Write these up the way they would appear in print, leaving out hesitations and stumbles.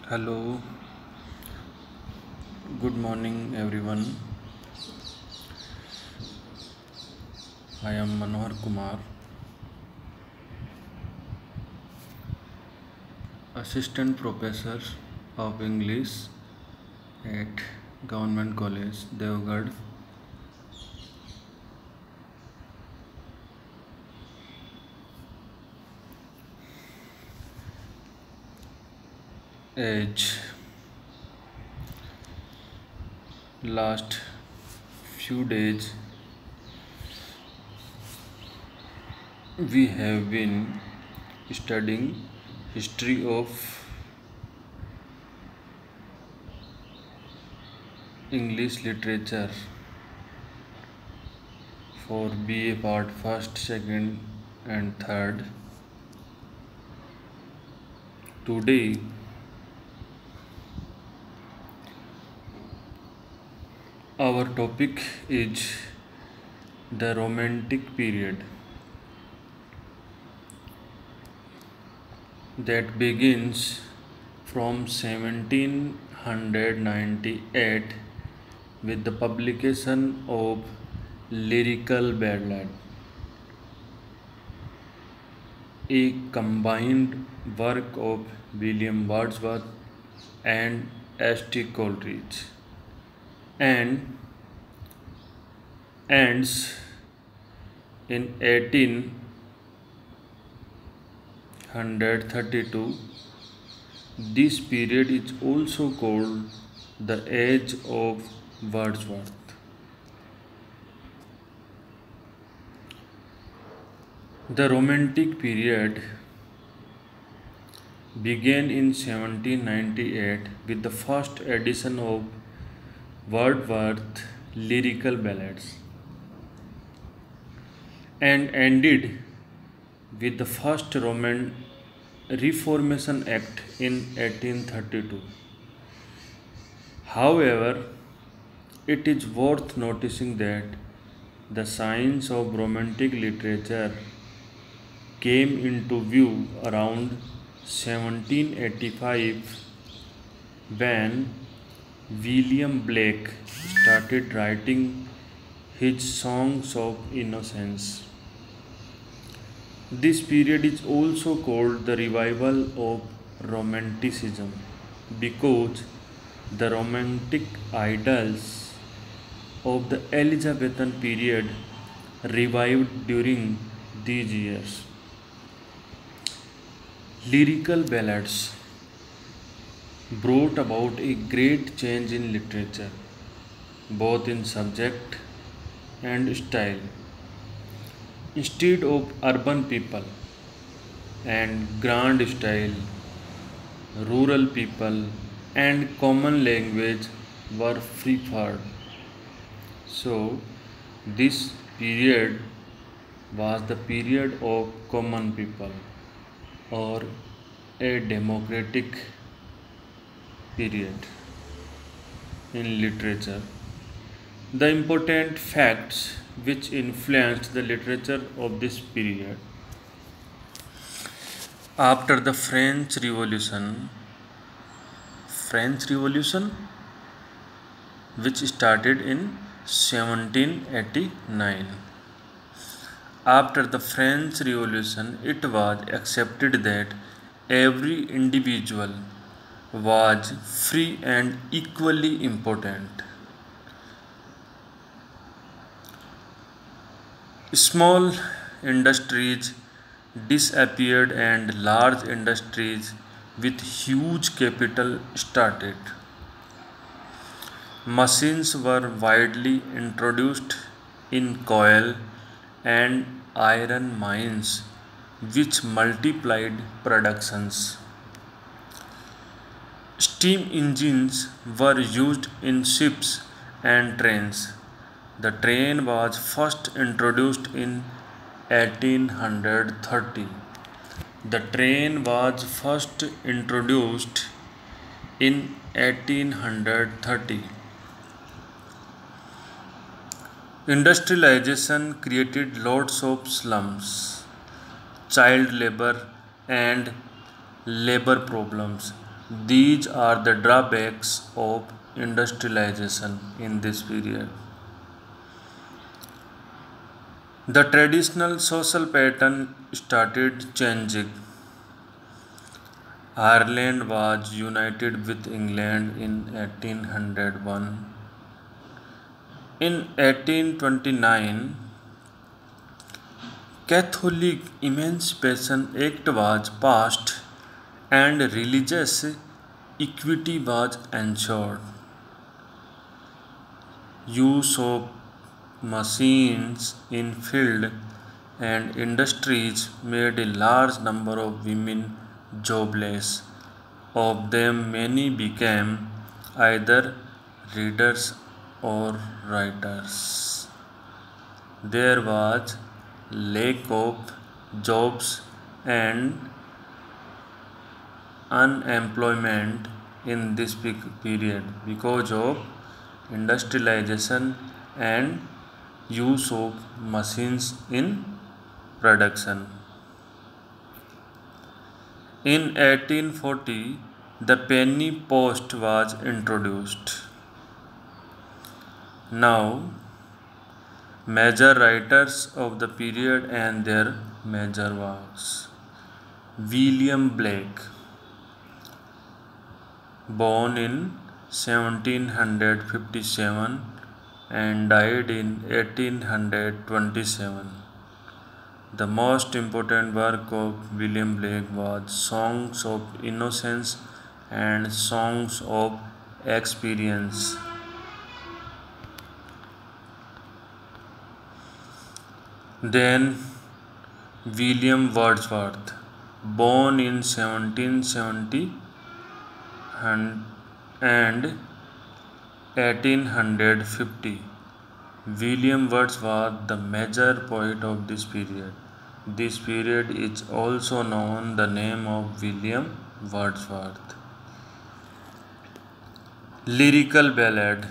Hello, good morning everyone. I am Manohar Kumar, Assistant Professor of English at Government College, Devgarh. Age last few days we have been studying history of English literature for BA part first, second and third. Today our topic is the Romantic period that begins from 1798 with the publication of Lyrical Ballad, a combined work of William Wordsworth and S.T. Coleridge, and ends in 1832. This period is also called the Age of Wordsworth. The Romantic period began in 1798 with the first edition of Wordsworth's Lyrical Ballads and ended with the first Roman Reformation Act in 1832. However, it is worth noticing that the science of Romantic literature came into view around 1785 when William Blake started writing his Songs of Innocence. This period is also called the revival of Romanticism because the romantic ideals of the Elizabethan period revived during these years. Lyrical ballads brought about a great change in literature, both in subject and style. Instead of urban people and grand style, rural people and common language were preferred. So, this period was the period of common people or a democratic period in literature. The important facts which influenced the literature of this period. After the French Revolution, which started in 1789. After the French Revolution, it was accepted that every individual was free and equally important. Small industries disappeared and large industries with huge capital started. Machines were widely introduced in coal and iron mines, which multiplied productions. Steam engines were used in ships and trains. The train was first introduced in 1830. The train was first introduced in 1830. Industrialization created lots of slums, child labor, and labor problems. These are the drawbacks of industrialization in this period. The traditional social pattern started changing. Ireland was united with England in 1801. In 1829, Catholic Emancipation Act was passed and religious equity was ensured. Use of machines in field and industries made a large number of women jobless. Of them, many became either readers or writers. There was lack of jobs and unemployment in this period because of industrialization and use of machines in production. In 1840, the penny post was introduced. Now, major writers of the period and their major works. William Blake, born in 1757 and died in 1827. The most important work of William Blake was Songs of Innocence and Songs of Experience. Then William Wordsworth, born in 1770 and 1850. William Wordsworth, the major poet of this period. This period is also known the name of William Wordsworth. Lyrical Ballad,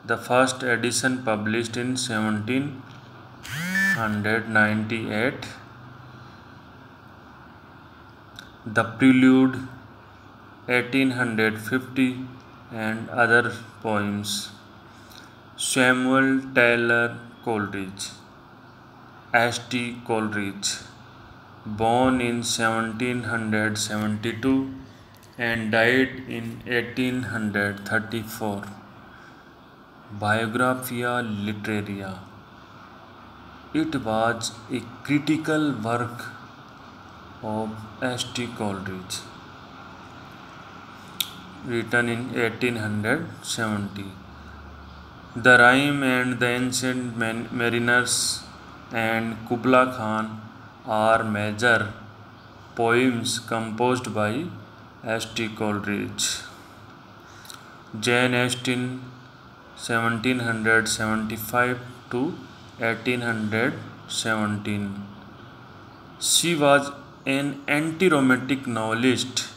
the first edition published in 1798. The Prelude, 1850, and other poems. Samuel Taylor Coleridge, S.T. Coleridge, born in 1772 and died in 1834. Biographia Literaria. It was a critical work of S.T. Coleridge, written in 1870. The Rhyme and the Ancient Mariners and Kubla Khan are major poems composed by S.T. Coleridge. Jane Austen, 1775 to 1817. She was an anti-romantic novelist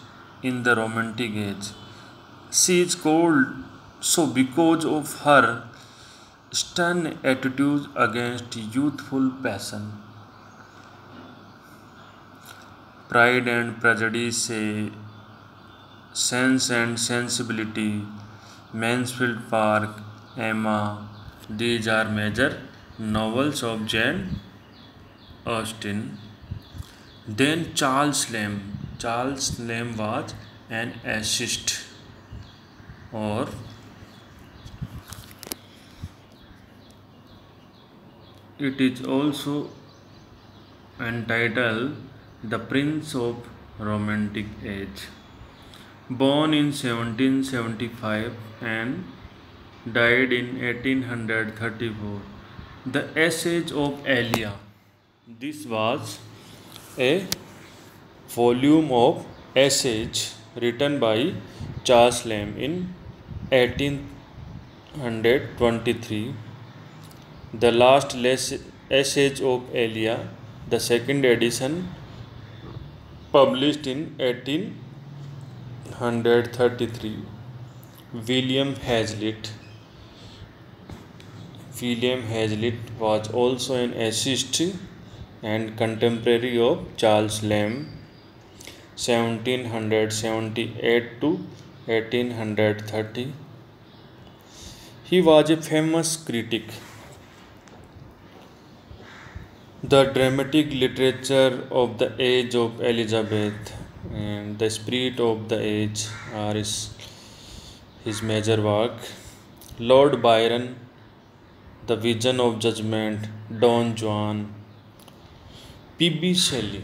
in the Romantic Age. She is called so because of her stern attitude against youthful passion. Pride and Prejudice, Sense and Sensibility, Mansfield Park, Emma. These are major novels of Jane Austen. Then Charles Lamb. Charles Lamb was an essayist, or it is also entitled The Prince of Romantic Age. Born in 1775 and died in 1834. The Essays of Elia. This was a volume of essays written by Charles Lamb in 1823. The Last Essays of Elia, the second edition, published in 1833. William Hazlitt. William Hazlitt was also an essayist and contemporary of Charles Lamb. 1778 to 1830. He was a famous critic. The dramatic literature of the age of Elizabeth and the spirit of the age are his major work. Lord Byron, The Vision of Judgment, Don Juan, P.B. Shelley,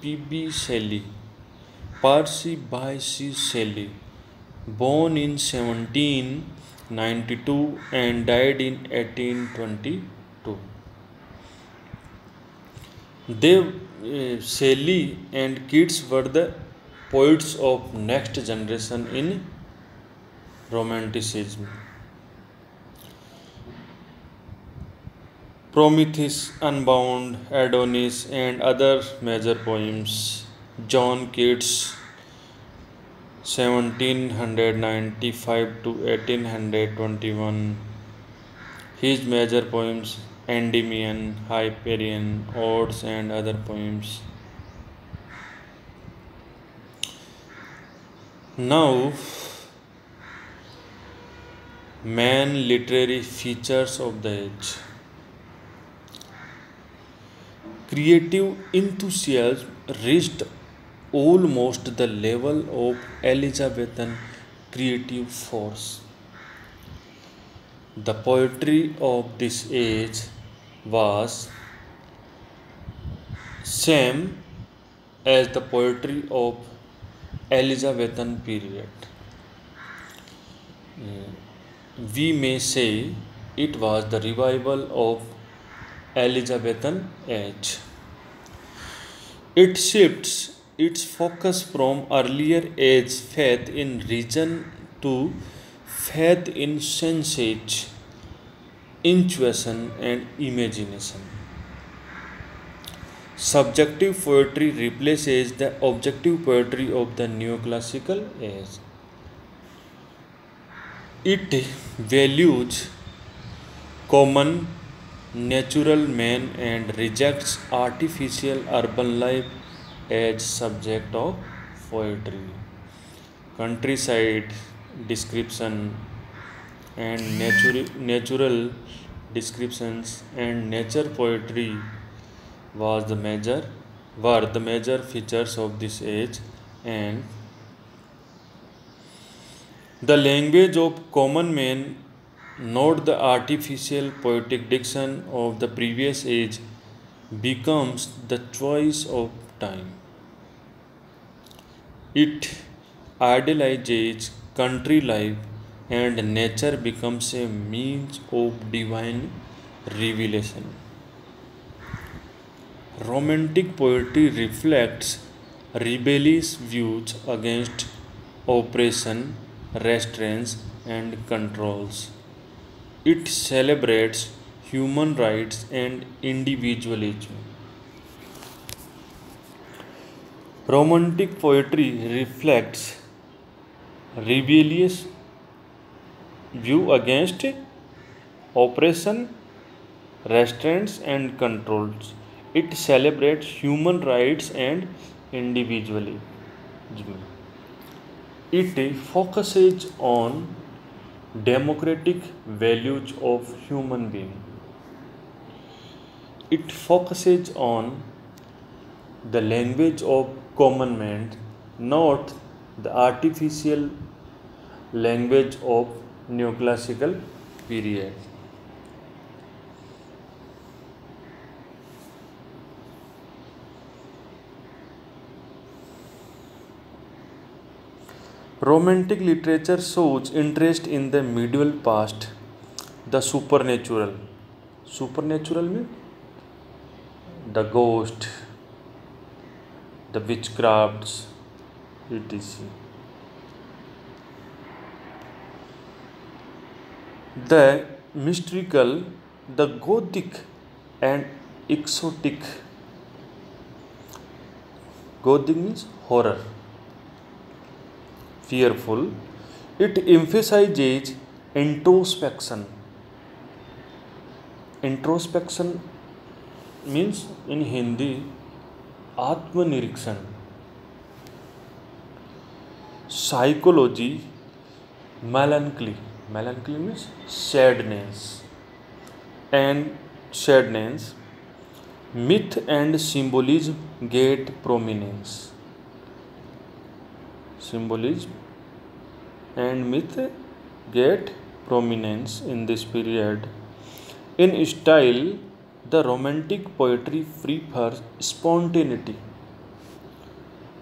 P.B. Shelley, Percy Bysshe Shelley, born in 1792 and died in 1822. They, Shelley and Keats were the poets of next generation in Romanticism. Prometheus, Unbound, Adonis, and other major poems. John Keats, 1795 to 1821. His major poems Endymion, Hyperion, Odes, and other poems. Now, main literary features of the age. Creative enthusiasm reached almost the level of Elizabethan creative force. The poetry of this age was same as the poetry of Elizabethan period. We may say it was the revival of Elizabethan age. It shifts its focus from earlier age faith in reason to faith in sensate, intuition, and imagination. Subjective poetry replaces the objective poetry of the neoclassical age. It values common natural man and rejects artificial urban life as subject of poetry. Countryside description and natural descriptions and nature poetry was the major were the major features of this age, and the language of common man, not the artificial poetic diction of the previous age, becomes the choice of time. It idealizes country life and nature becomes a means of divine revelation. Romantic poetry reflects rebellious views against oppression, restraints, and controls. It celebrates human rights and individualism. Romantic poetry reflects rebellious view against oppression, restraints, and controls. It celebrates human rights and individualism. It focuses on democratic values of human being. It focuses on the language of common man, not the artificial language of neoclassical period. Romantic literature shows interest in the medieval past, the supernatural. Supernatural means the ghost, the witchcrafts, etc. The mystical, the gothic, and exotic. Gothic means horror, fearful. It emphasizes introspection. Introspection means in Hindi आत्मनिरीक्षण. psychology, melancholy. Melancholy means sadness and sadness. Myth and symbolism get prominence. Symbolism and myth get prominence in this period. In style, the romantic poetry prefers spontaneity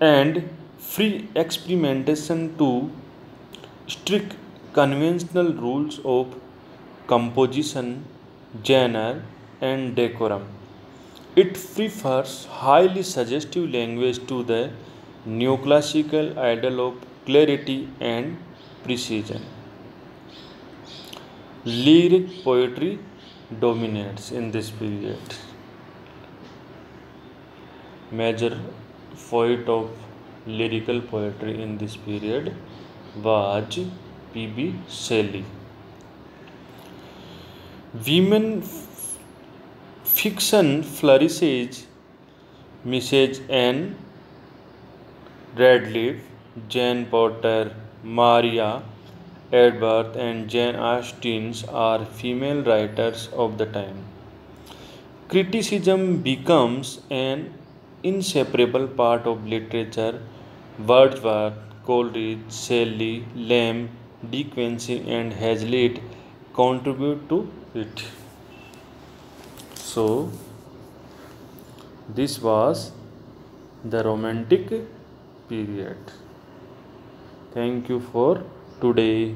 and free experimentation to strict conventional rules of composition, genre, and decorum. It prefers highly suggestive language to the neoclassical ideal of clarity and precision. Lyric poetry dominates in this period. Major poet of lyrical poetry in this period was P.B. Shelley. Women fiction flourishes. Mrs. Anne Radcliffe, Jane Porter, Maria Edgeworth, and Jane Austen are female writers of the time. Criticism becomes an inseparable part of literature. Wordsworth, Coleridge, Shelley, Lamb, Dickens, and Hazlitt contribute to it. So, this was the Romantic period. Thank you for today.